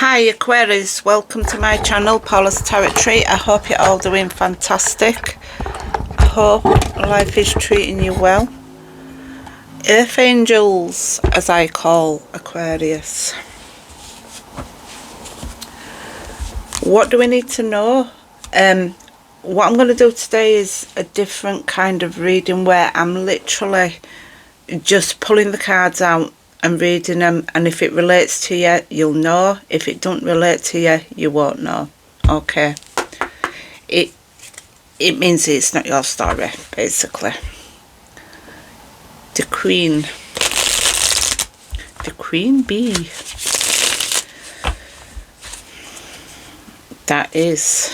Hi Aquarius, welcome to my channel, Paula's Territory. I hope you're all doing fantastic. I hope life is treating you well. Earth angels, as I call Aquarius. What do we need to know? What I'm going to do today is a different kind of reading where I'm literally just pulling the cards out and reading them, and if it relates to you, you'll know. If it don't relate to you, you won't know. Okay. It means it's not your story, basically. The Queen Bee. That is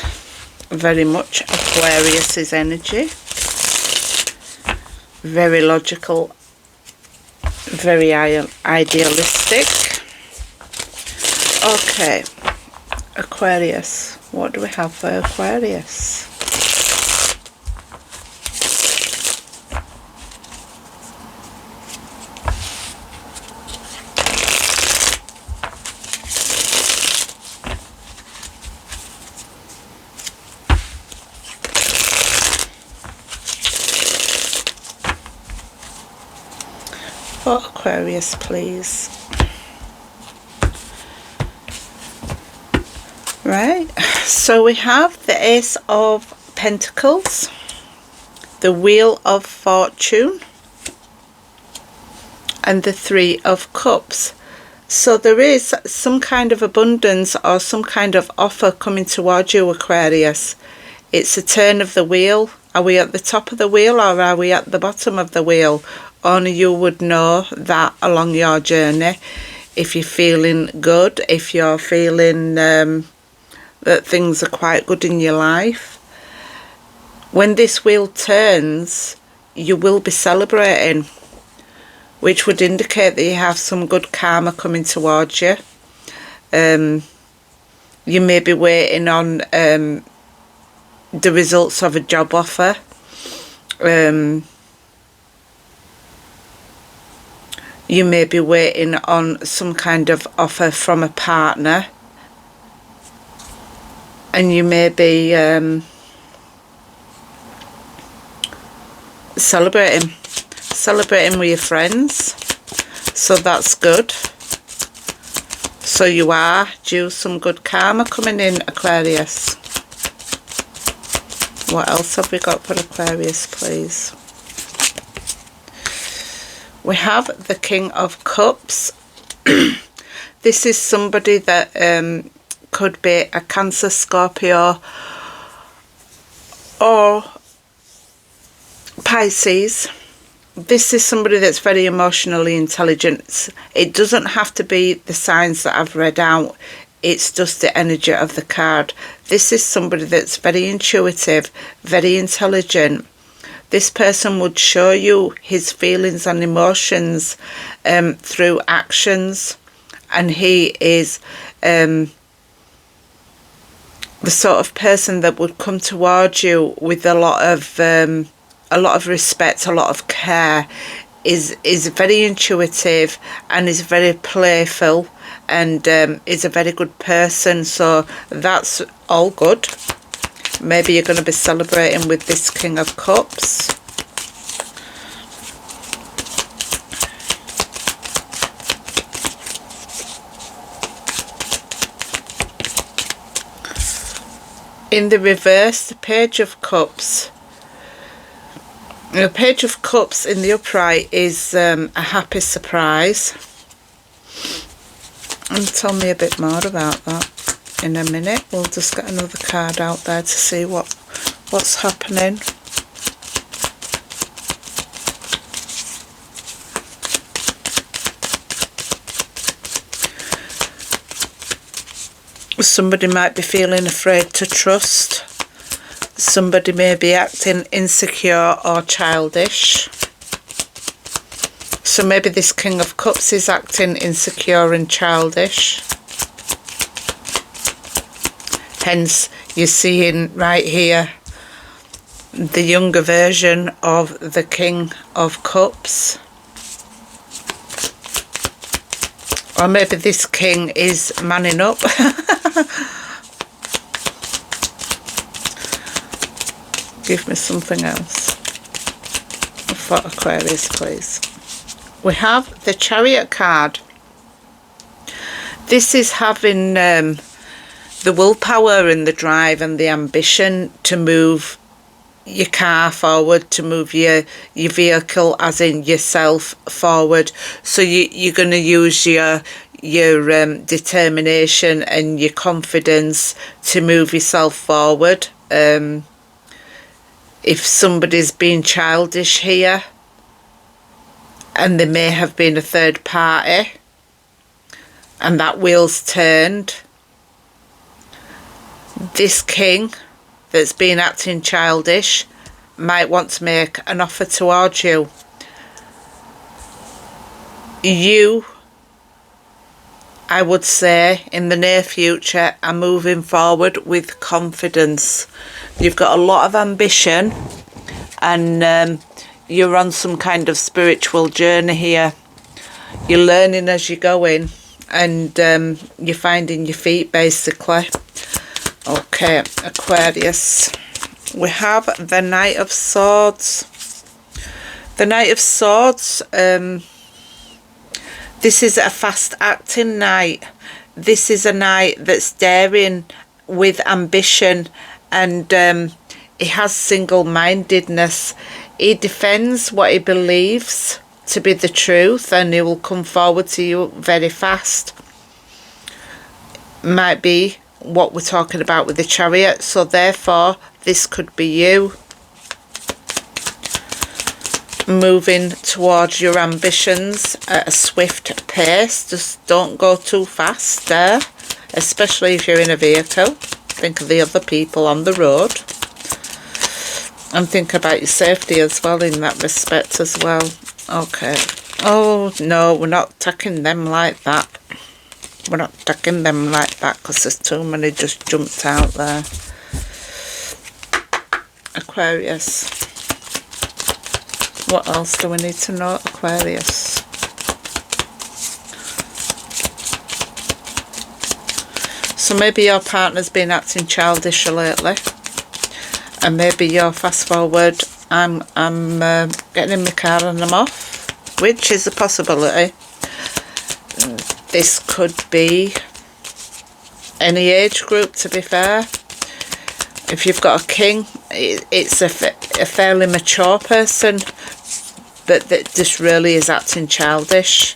very much Aquarius's energy. Very logical, very idealistic. Okay, Aquarius. What do we have for Aquarius? For Aquarius, please. Right, so we have the Ace of Pentacles, the Wheel of Fortune, and the Three of Cups. So there is some kind of abundance or some kind of offer coming towards you, Aquarius. It's a turn of the wheel. Are we at the top of the wheel or are we at the bottom of the wheel? Only you would know that along your journey. If you're feeling good, if you're feeling that things are quite good in your life. When this wheel turns, you will be celebrating, which would indicate that you have some good karma coming towards you. You may be waiting on the results of a job offer. You may be waiting on some kind of offer from a partner, and you may be celebrating with your friends, so that's good. So you are due some good karma coming in, Aquarius. What else have we got for Aquarius, please? We have the King of Cups. This is somebody that could be a Cancer, Scorpio, or Pisces. This is somebody that's very emotionally intelligent. It doesn't have to be the signs that I've read out. It's just the energy of the card. This is somebody that's very intuitive, very intelligent. This person would show you his feelings and emotions through actions, and he is the sort of person that would come towards you with a lot of respect, a lot of care. Is very intuitive and is very playful, and is a very good person. So that's all good. Maybe you're going to be celebrating with this King of Cups. In the reverse, the Page of Cups. The Page of Cups in the upright is a happy surprise. And tell me a bit more about that in a minute. We'll just get another card out there to see what's happening. Somebody might be feeling afraid to trust. Somebody may be acting insecure or childish. So maybe this King of Cups is acting insecure and childish. Hence, you're seeing right here the younger version of the King of Cups. Or maybe this king is manning up. Give me something else for Aquarius, please. We have the Chariot card. This is having the willpower and the drive and the ambition to move your car forward, to move your vehicle, as in yourself, forward. So you're going to use your determination and your confidence to move yourself forward. If somebody's been childish here, and there may have been a third party, and that wheel's turned, this king that's been acting childish might want to make an offer towards you. You, I would say, in the near future, are moving forward with confidence. You've got a lot of ambition, and you're on some kind of spiritual journey here. You're learning as you're going, and you're finding your feet, basically. Okay, Aquarius. We have the Knight of Swords. The Knight of Swords, this is a fast-acting knight. This is a knight that's daring, with ambition, and he has single-mindedness. He defends what he believes to be the truth, and he will come forward to you very fast. Might be what we're talking about with the Chariot, so therefore this could be you moving towards your ambitions at a swift pace. Just don't go too fast there, especially if you're in a vehicle. Think of the other people on the road, and think about your safety as well in that respect as well. Okay. Oh no, we're not attacking them like that. We're not attacking them like that, because there's too many just jumped out there. Aquarius. What else do we need to know, Aquarius? So maybe your partner's been acting childish lately, and maybe you're fast forward. I'm getting in my car and I'm off, which is a possibility. This could be any age group, to be fair. If you've got a king, it's a fairly mature person, but that just really is acting childish.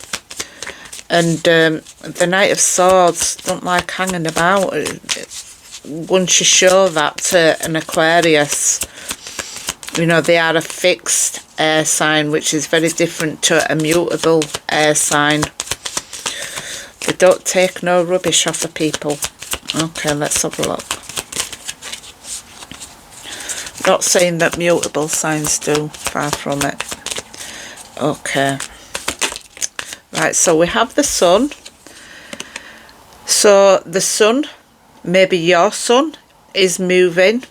And the Knight of Swords don't like hanging about. Once you show that to an Aquarius, you know, they are a fixed air sign, which is very different to a mutable air sign. They don't take no rubbish off of people. Okay, let's have a look. Not saying that mutable signs do, far from it. Okay. Right, so we have the Sun. So the Sun, maybe your Sun, is moving,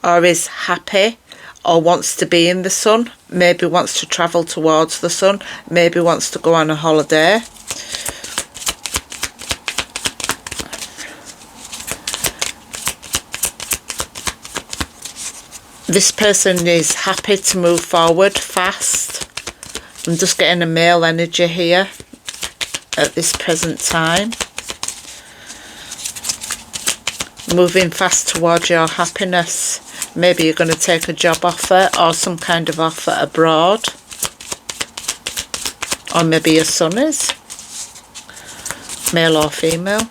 or is happy, or wants to be in the Sun. Maybe wants to travel towards the Sun. Maybe wants to go on a holiday. This person is happy to move forward fast. I'm just getting a male energy here at this present time. Moving fast towards your happiness. Maybe you're going to take a job offer or some kind of offer abroad. Or maybe your son is. Male or female.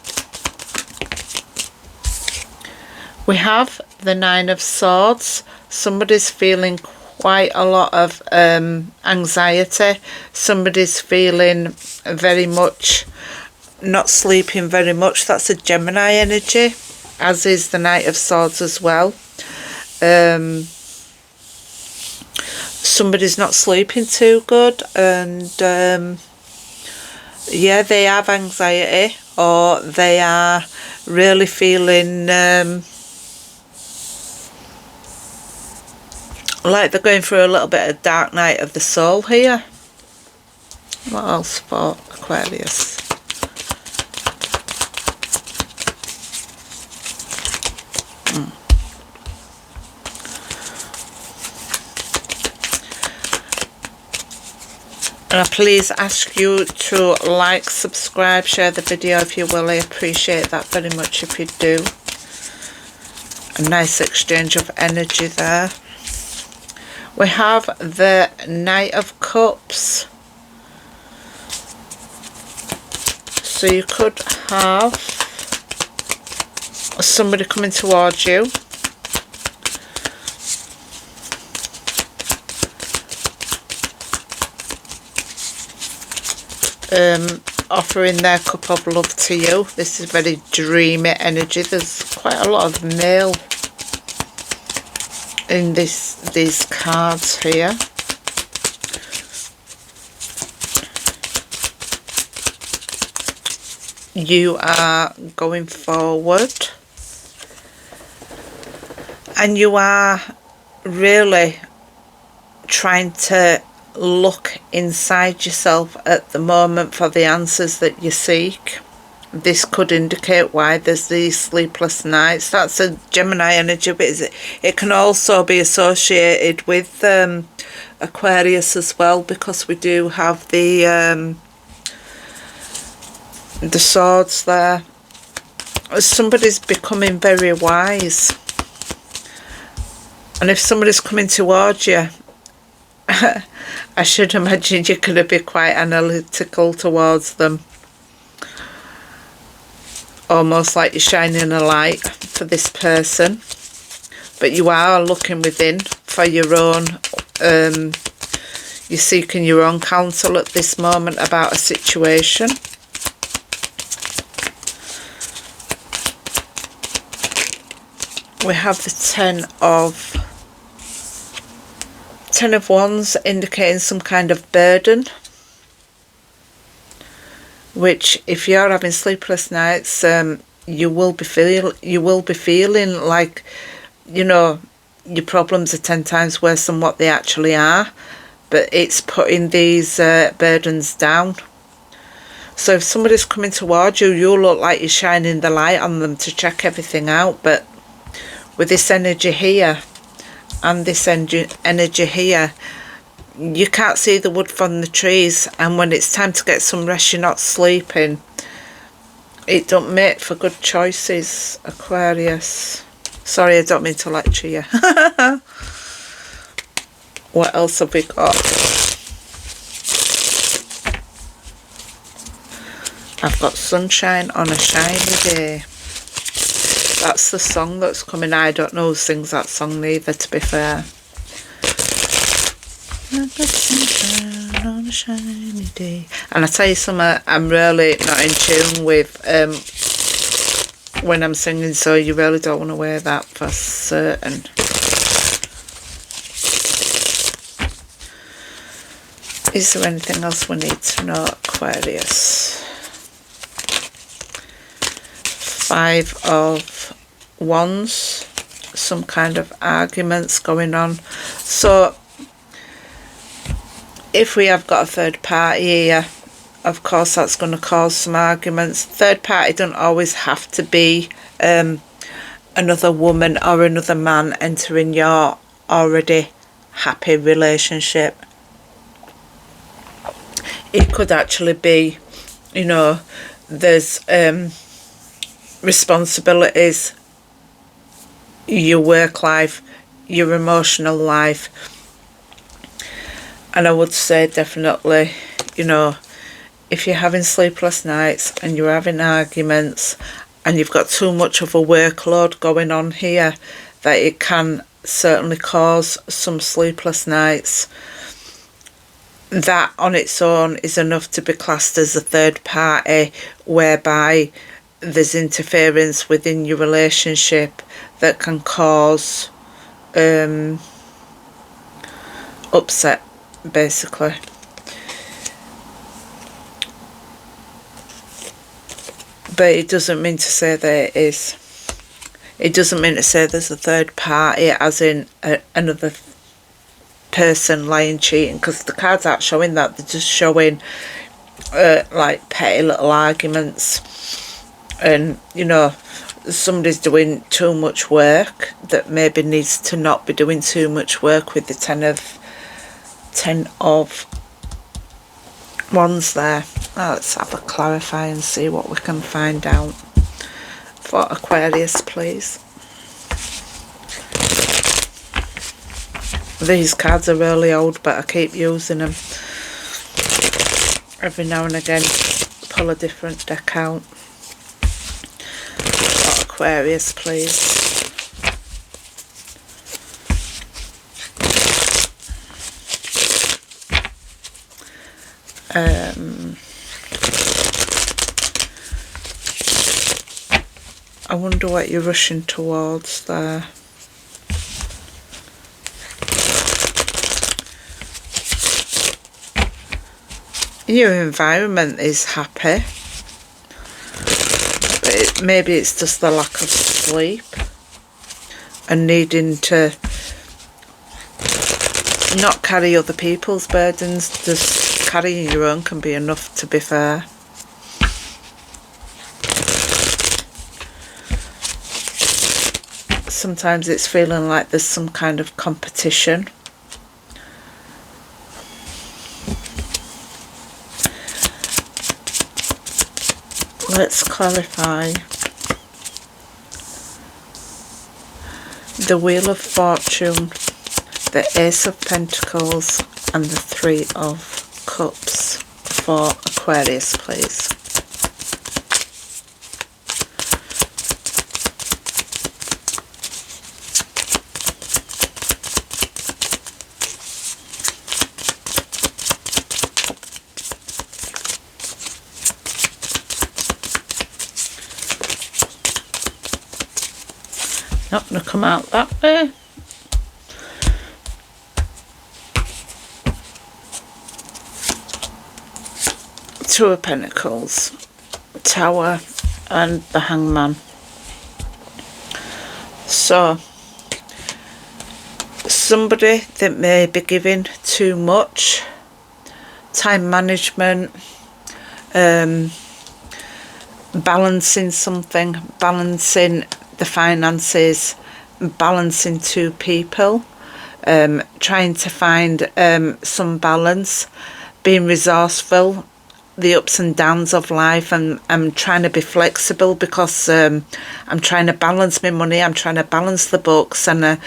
We have the Nine of Swords. Somebody's feeling quite a lot of anxiety. Somebody's feeling very much not sleeping very much. That's a Gemini energy, as is the Knight of Swords as well. Somebody's not sleeping too good, and yeah, they have anxiety, or they are really feeling like they're going through a little bit of dark night of the soul here. What else for Aquarius? And I please ask you to like, subscribe, share the video if you will. I appreciate that very much if you do. A nice exchange of energy there. We have the Knight of Cups. So you could have somebody coming towards you. Offering their cup of love to you. This is very dreamy energy. There's quite a lot of male in these cards here. You are going forward, and you are really trying to look inside yourself at the moment for the answers that you seek. This could indicate why there's these sleepless nights. That's a Gemini energy, but it can also be associated with Aquarius as well, because we do have the swords there. Somebody's becoming very wise, and if somebody's coming towards you, I should imagine you're going to be quite analytical towards them. Almost like you're shining a light for this person. But you are looking within for your own, you're seeking your own counsel at this moment about a situation. We have the Ten of Wands, indicating some kind of burden, which if you're having sleepless nights, you will be feeling like, you know, your problems are 10 times worse than what they actually are, but it's putting these burdens down. So if somebody's coming towards you, you look like you're shining the light on them to check everything out, but with this energy here and this energy here, you can't see the wood from the trees, and when it's time to get some rest, you're not sleeping. It don't make for good choices, Aquarius. Sorry, I don't mean to lecture you. What else have we got? I've got sunshine on a shiny day. That's the song that's coming. I don't know who sings that song neither, to be fair. I've got sunshine on a shiny day. And I tell you something, I'm really not in tune with when I'm singing, so you really don't want to wear that for certain. Is there anything else we need to know, Aquarius? Five of Wands, some kind of arguments going on. So if we have got a third party here, of course that's going to cause some arguments. Third party don't always have to be another woman or another man entering your already happy relationship. It could actually be, you know, there's responsibilities, your work life, your emotional life, and I would say definitely, you know, if you're having sleepless nights and you're having arguments and you've got too much of a workload going on here, that it can certainly cause some sleepless nights. That on its own is enough to be classed as a third party, whereby there's interference within your relationship that can cause upset, basically. But it doesn't mean to say there is. It doesn't mean to say there's a third party, as in another person lying, cheating, because the cards aren't showing that. They're just showing like petty little arguments. And, you know, somebody's doing too much work that maybe needs to not be doing too much work, with the ten of Wands there. Now let's have a clarify and see what we can find out for Aquarius, please. These cards are really old, but I keep using them. Every now and again, pull a different deck out. For Aquarius, please. I wonder what you're rushing towards there. Your environment is happy, but maybe it's just the lack of sleep and needing to not carry other people's burdens. Just carrying your own can be enough, to be fair. Sometimes it's feeling like there's some kind of competition. Let's clarify. The Wheel of Fortune, the Ace of Pentacles, and the Three of Cups for Aquarius, please. Not going to come out that way. Two of Pentacles, Tower, and the Hangman. So, somebody that may be giving too much, time management, balancing something, balancing the finances, balancing two people, trying to find some balance, being resourceful, the ups and downs of life, and I'm trying to be flexible because I'm trying to balance my money, I'm trying to balance the books and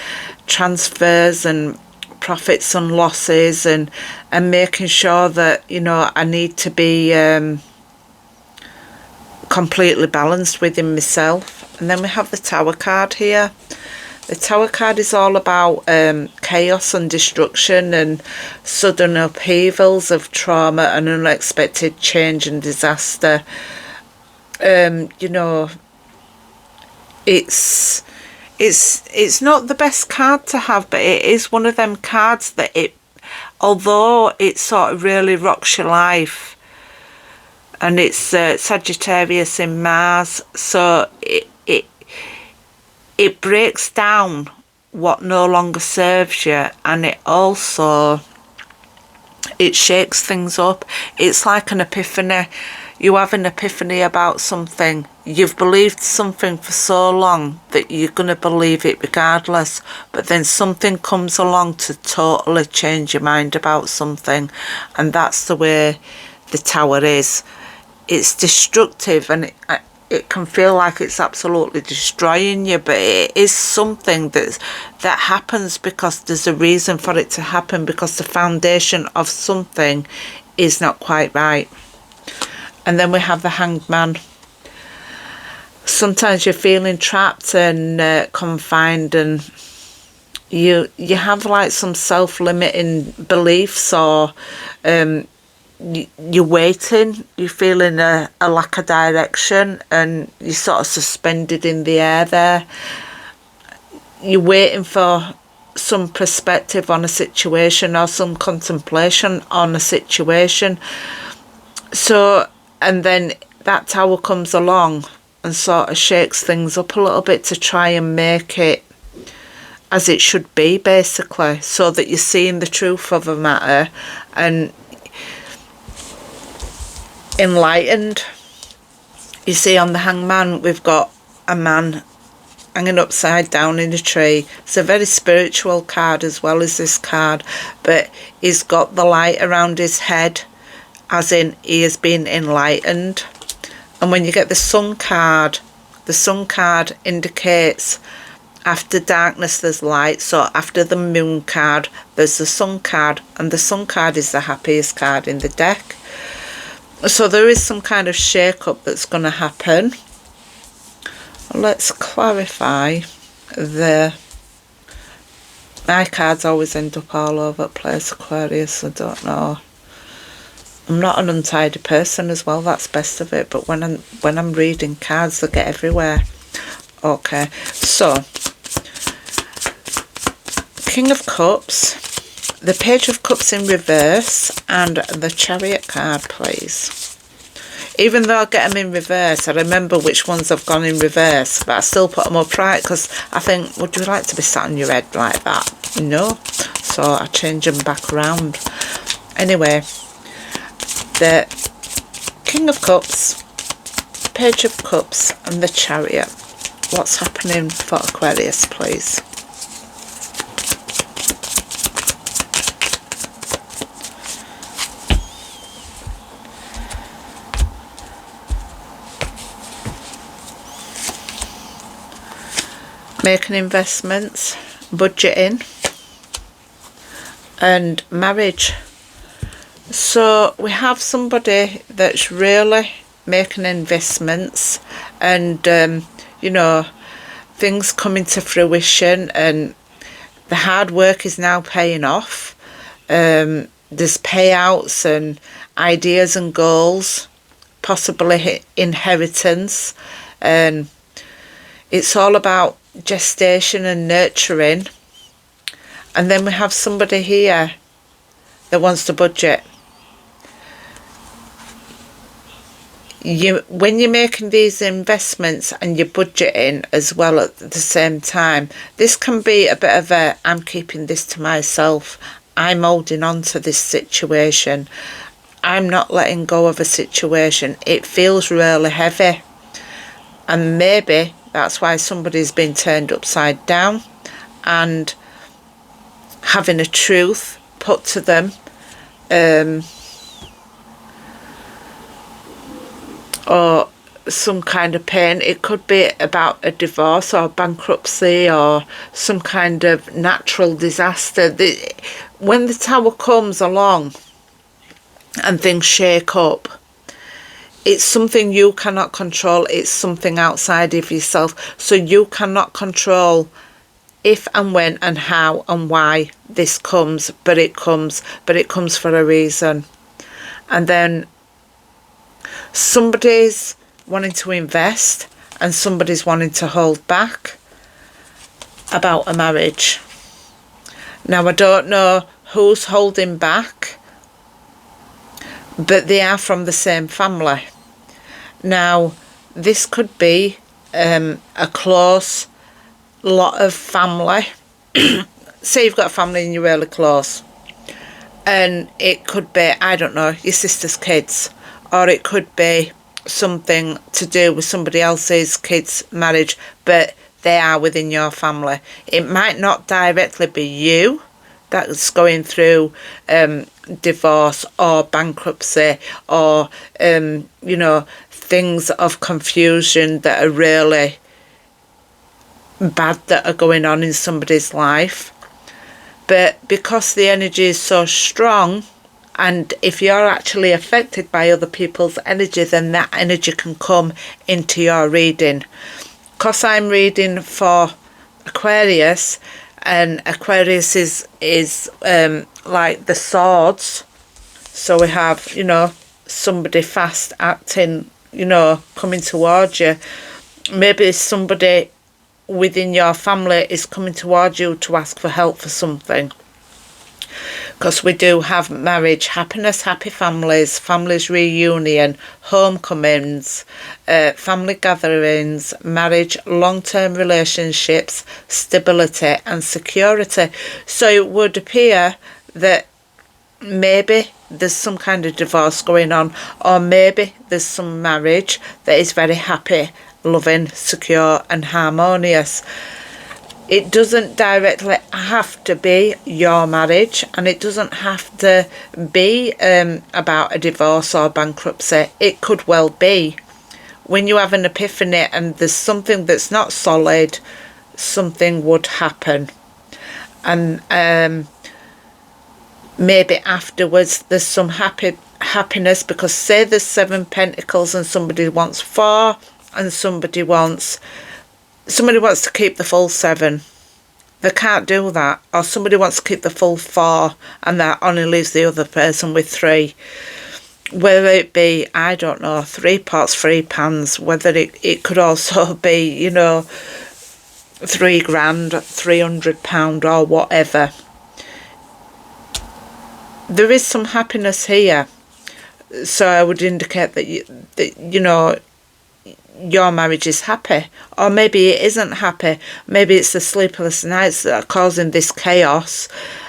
transfers and profits and losses, and making sure that, you know, I need to be completely balanced within myself. And then we have the Tower card here. The Tower card is all about chaos and destruction and sudden upheavals of trauma and unexpected change and disaster. You know, it's not the best card to have, but it is one of them cards that although it sort of really rocks your life, and it's Sagittarius in Mars, so it breaks down what no longer serves you, and it shakes things up. It's like an epiphany. You have an epiphany about something. You've believed something for so long that you're going to believe it regardless, but then something comes along to totally change your mind about something, and that's the way the Tower is. It's destructive, and it can feel like it's absolutely destroying you, but it is something that happens because there's a reason for it to happen, because the foundation of something is not quite right. And then we have the Hanged Man. Sometimes you're feeling trapped and confined, and you have like some self-limiting beliefs, or you're waiting, you're feeling a lack of direction, and you're sort of suspended in the air there. You're waiting for some perspective on a situation or some contemplation on a situation. So, and then that Tower comes along and sort of shakes things up a little bit to try and make it as it should be, basically, so that you're seeing the truth of a matter and enlightened. You see, on the Hangman, we've got a man hanging upside down in a tree. It's a very spiritual card as well as this card, but he's got the light around his head, as in he has been enlightened. And when you get the Sun card indicates after darkness there's light. So after the Moon card there's the Sun card, and the Sun card is the happiest card in the deck. So there is some kind of shake-up that's going to happen. Let's clarify my cards always end up all over the place, Aquarius. I don't know. I'm not an untidy person as well, that's best of it, but when I'm reading cards they get everywhere. Okay, so King of Cups, the Page of Cups in reverse, and the Chariot card, please. Even though I get them in reverse, I remember which ones I've gone in reverse, but I still put them upright because I think, would you like to be sat on your head like that? No. So I change them back around. Anyway, the King of Cups, Page of Cups, and the Chariot. What's happening for Aquarius, please? Making investments, budgeting, and marriage. So we have somebody that's really making investments, and you know, things coming to fruition, and the hard work is now paying off. There's payouts and ideas and goals, possibly inheritance, and it's all about gestation and nurturing. And then we have somebody here that wants to budget. When you're making these investments and you're budgeting as well at the same time, this can be a bit of a, I'm keeping this to myself, I'm holding on to this situation, I'm not letting go of a situation, it feels really heavy. And maybe that's why somebody's been turned upside down and having a truth put to them, or some kind of pain. It could be about a divorce or bankruptcy or some kind of natural disaster. When the Tower comes along and things shake up, it's something you cannot control. It's something outside of yourself. So you cannot control if and when and how and why this comes, but it comes for a reason. And then somebody's wanting to invest and somebody's wanting to hold back about a marriage. Now I don't know who's holding back, but they are from the same family. Now, this could be a close lot of family. Say you've got a family and you're really close. And it could be, I don't know, your sister's kids. Or it could be something to do with somebody else's kids' marriage, but they are within your family. It might not directly be you that's going through divorce or bankruptcy or, you know, things of confusion that are really bad that are going on in somebody's life. But because the energy is so strong, and if you're actually affected by other people's energy, then that energy can come into your reading. Because I'm reading for Aquarius, and Aquarius is like the swords. So we have, you know, somebody fast acting, you know, coming towards you. Maybe somebody within your family is coming towards you to ask for help for something. Because we do have marriage, happiness, happy families reunion, homecomings, family gatherings, marriage, long-term relationships, stability and security. So it would appear that maybe there's some kind of divorce going on, or maybe there's some marriage that is very happy, loving, secure and harmonious. It doesn't directly have to be your marriage, and it doesn't have to be about a divorce or bankruptcy. It could well be. When you have an epiphany and there's something that's not solid, something would happen. And maybe afterwards there's some happiness, because say there's 7 pentacles and somebody wants 4, and somebody wants to keep the full 7. They can't do that. Or somebody wants to keep the full 4 and that only leaves the other person with 3. Whether it be, I don't know, 3 pots, 3 pans, whether it could also be, you know, 3 grand, £300 or whatever. There is some happiness here. So I would indicate that you know, your marriage is happy, or maybe it isn't happy. Maybe it's the sleepless nights that are causing this chaos,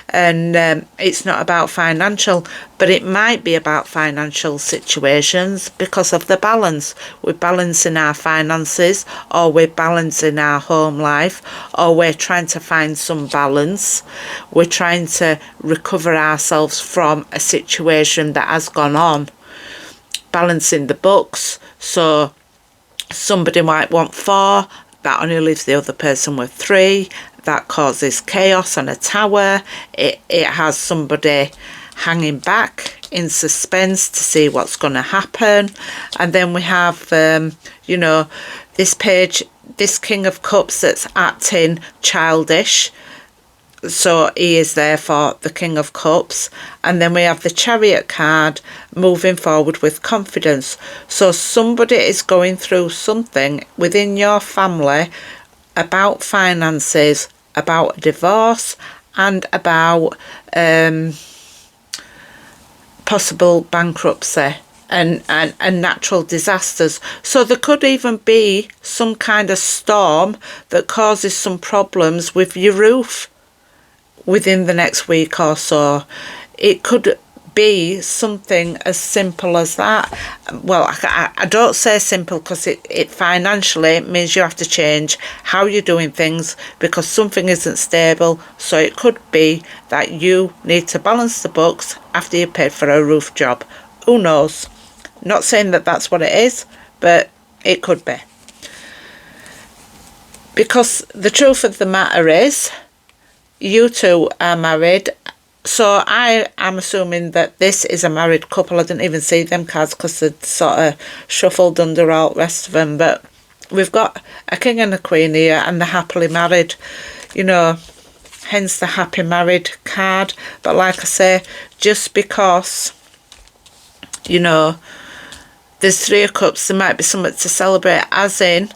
and it's not about financial, but it might be about financial situations because of the balance. We're balancing our finances, or we're balancing our home life, or we're trying to find some balance. We're trying to recover ourselves from a situation that has gone on. Balancing the books, so somebody might want 4, that only leaves the other person with 3. That causes chaos on a tower. It has somebody hanging back in suspense to see what's going to happen. And then we have, you know, this page, this King of Cups that's acting childish. So he is therefore the King of Cups. And then we have the Chariot card, moving forward with confidence. So somebody is going through something within your family about finances, about divorce, and about possible bankruptcy and natural disasters. So there could even be some kind of storm that causes some problems with your roof within the next week or so. It could be something as simple as that. Well, I don't say simple, because it financially means you have to change how you're doing things because something isn't stable. So it could be that you need to balance the books after you paid for a roof job. Who knows? Not saying that that's what it is, but it could be. Because the truth of the matter is, you two are married, so I am assuming that this is a married couple. I didn't even see them cards because they'd sort of shuffled under all the rest of them, but we've got a king and a queen here, and they're happily married, you know, hence the happy married card. But like I say, just because, you know, there's 3 of cups, there might be something to celebrate, as in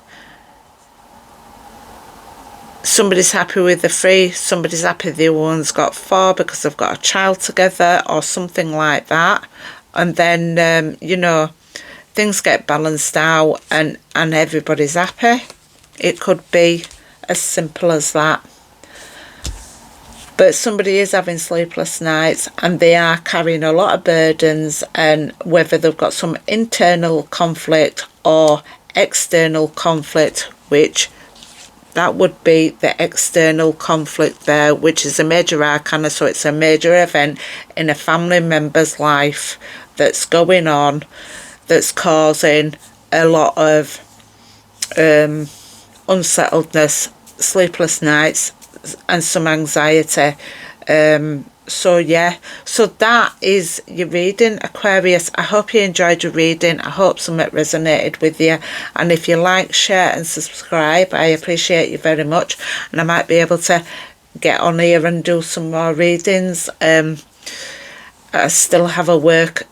somebody's happy with the 3, somebody's happy the other one's got 4 because they've got a child together or something like that. And then, you know, things get balanced out and everybody's happy. It could be as simple as that. But somebody is having sleepless nights and they are carrying a lot of burdens, and whether they've got some internal conflict or external conflict, which that would be the external conflict there, which is a major arcana. So it's a major event in a family member's life that's going on, that's causing a lot of unsettledness, sleepless nights, and some anxiety. So yeah, so that is your reading, Aquarius. I hope you enjoyed your reading. I hope something resonated with you, and if you like, share and subscribe, I appreciate you very much. And I might be able to get on here and do some more readings. I still have a working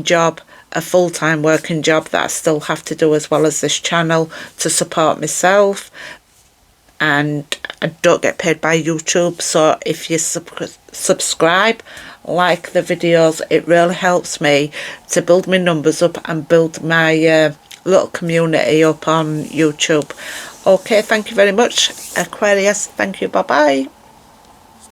job, a full-time working job that I still have to do, as well as this channel, to support myself. And I don't get paid by YouTube, so if you subscribe, like the videos, it really helps me to build my numbers up and build my little community up on YouTube. Okay, thank you very much, Aquarius. Thank you. Bye bye.